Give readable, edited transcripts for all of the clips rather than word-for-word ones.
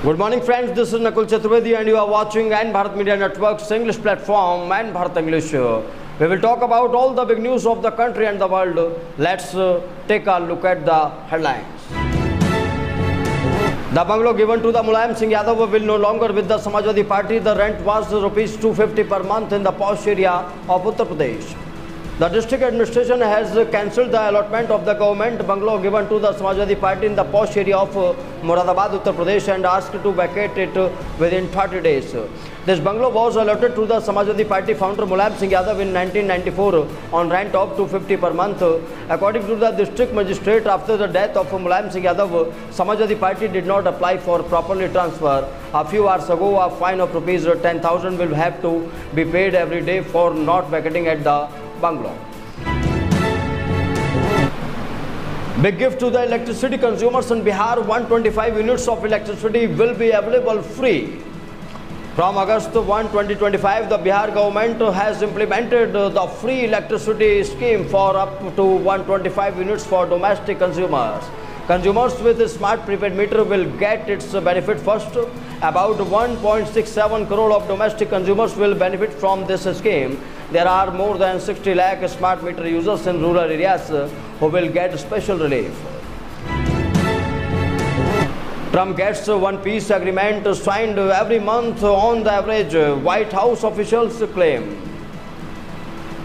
Good morning friends, this is Nakul Chaturvedi and you are watching and Bharat Media Network's English platform and Bharat English. We will talk about all the big news of the country and the world. Let's take a look at the headlines. The bungalow given to the Mulayam Singh Yadav will no longer with the Samajwadi Party. The rent was rupees 250 per month in the posh area of Uttar Pradesh. The district administration has cancelled the allotment of the government bungalow given to the Samajwadi Party in the posh area of Moradabad, Uttar Pradesh and asked to vacate it within 30 days. This bungalow was allotted to the Samajwadi Party founder Mulayam Singh Yadav in 1994 on rent of 250 per month. According to the district magistrate, after the death of Mulayam Singh Yadav, Samajwadi Party did not apply for properly transfer. A few hours ago, a fine of rupees 10,000 will have to be paid every day for not vacating at the bungalow. Big gift to the electricity consumers in Bihar. 125 units of electricity will be available free. From August 1, 2025, the Bihar government has implemented the free electricity scheme for up to 125 units for domestic consumers. Consumers with a smart prepaid meter will get its benefit first. About 1.67 crore of domestic consumers will benefit from this scheme. There are more than 60 lakh smart meter users in rural areas who will get special relief. Trump gets one peace agreement signed every month on the average, White House officials claim.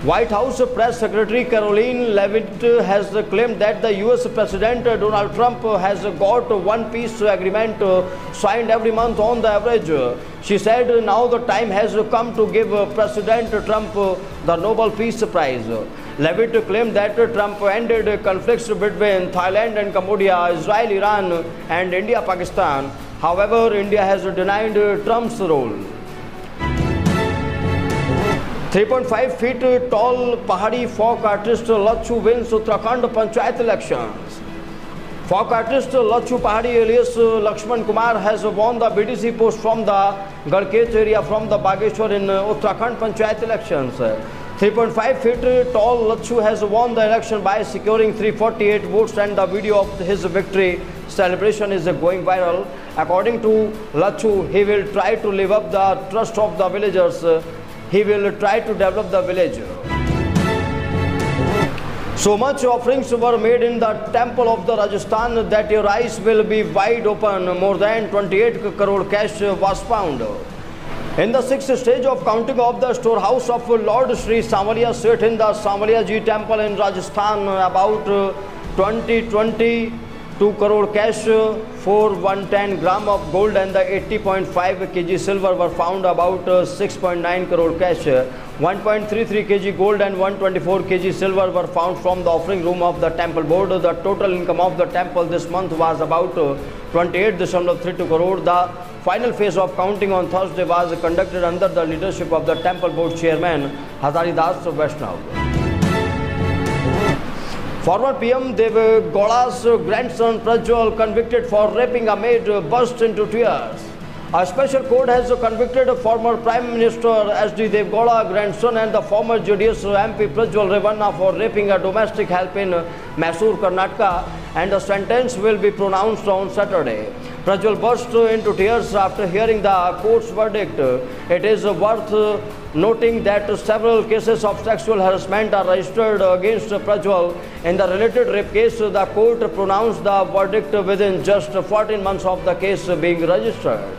White House Press Secretary Caroline Leavitt has claimed that the US President Donald Trump has got one peace agreement signed every month on the average. She said now the time has come to give President Trump the Nobel Peace Prize. Leavitt claimed that Trump ended conflicts between Thailand and Cambodia, Israel, Iran and India, Pakistan. However, India has denied Trump's role. 3.5 feet tall Pahadi folk artist Lachu wins Uttarakhand Panchayat elections. Folk artist Lachu Pahadi alias Lakshman Kumar has won the BDC post from the Garkech area from the Bageshwar in Uttarakhand Panchayat elections. 3.5 feet tall Lachu has won the election by securing 348 votes and the video of his victory celebration is going viral. According to Lachu, he will try to live up the trust of the villagers. He will try to develop the village. So much offerings were made in the temple of the Rajasthan that your eyes will be wide open. More than 28 crore cash was found. In the 6th stage of counting of the storehouse of Lord Sri Samvalia Seth in the Samvalia Ji temple in Rajasthan, about 2 crore cash, 110 gram of gold and the 80.5 kg silver were found. About 6.9 crore cash, 1.33 kg gold and 124 kg silver were found from the offering room of the temple board. The total income of the temple this month was about 28.32 crore. The final phase of counting on Thursday was conducted under the leadership of the temple board chairman Hazaridas Vaishnav. Former PM Deve Gaula's grandson Prajwal, convicted for raping a maid, burst into tears. A special court has convicted former Prime Minister SD Deve Gaula grandson and the former JDS MP Prajwal Revanna for raping a domestic help in Mysore, Karnataka, and the sentence will be pronounced on Saturday. Prajwal burst into tears after hearing the court's verdict. It is worth noting that several cases of sexual harassment are registered against Prajwal. In the related rape case, the court pronounced the verdict within just 14 months of the case being registered.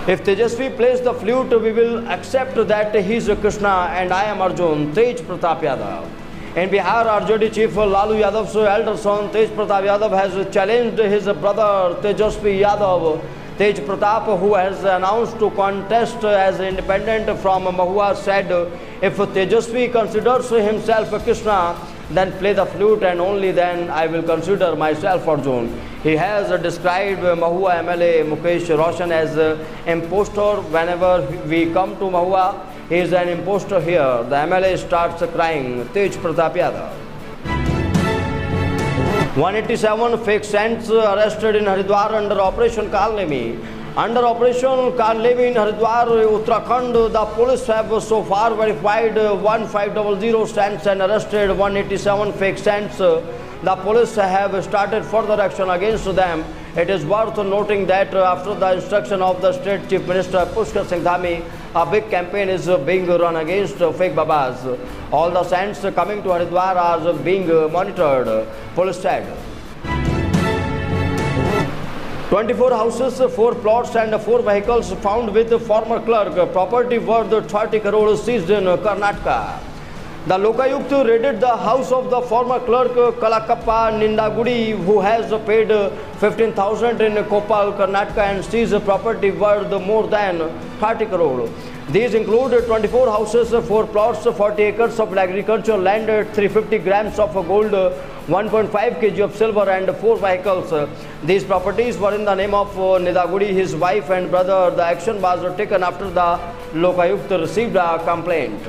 If Tejasvi plays the flute, we will accept that he is Krishna and I am Arjun. Tej Pratap Yadav. In Bihar, RJD chief Lalu Yadav's elder son Tej Pratap Yadav has challenged his brother Tejasvi Yadav. Tej Pratap, who has announced to contest as independent from Mahua, said, if Tejasvi considers himself Krishna, then play the flute and only then I will consider myself Arjun. He has described Mahua MLA Mukesh Roshan as impostor. Whenever we come to Mahua, he is an impostor here. The MLA starts crying. Tej Pratap Yadav. 187 fake cents arrested in Haridwar under Operation Karlemi. Under Operation Karlemi in Haridwar, Uttarakhand, the police have so far verified 1500 cents and arrested 187 fake cents. the police have started further action against them. It is worth noting that after the instruction of the State Chief Minister Pushkar Singh Dhami, a big campaign is being run against fake Babas. All the saints coming to Haridwar are being monitored, police said. 24 houses, 4 plots and 4 vehicles found with former clerk. Property worth 30 crore seized in Karnataka. The Lokayukt raided the house of the former clerk Kalakappa Nindagudi, who has paid 15,000 in Koppal, Karnataka, and seized property worth more than 30 crore. These include 24 houses, 4 plots, 40 acres of agricultural land, 350 grams of gold, 1.5 kg of silver and 4 vehicles. These properties were in the name of Nindagudi, his wife and brother. The action was taken after the Lokayukt received a complaint.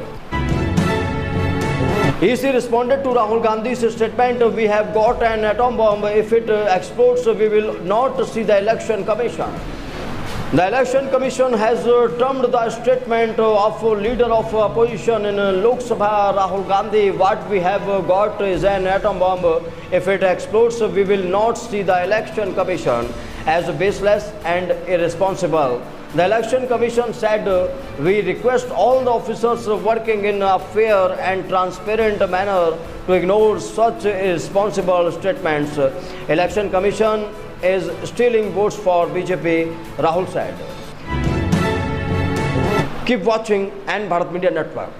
EC responded to Rahul Gandhi's statement, "We have got an atom bomb. If it explodes, we will not see the election commission." The election commission has termed the statement of leader of opposition in Lok Sabha, Rahul Gandhi, "What we have got is an atom bomb. If it explodes, we will not see the election commission," as baseless and irresponsible. The election commission said, "We request all the officers working in a fair and transparent manner to ignore such irresponsible statements. Election commission is stealing votes for BJP," Rahul said. Keep watching and Bharat Media Network.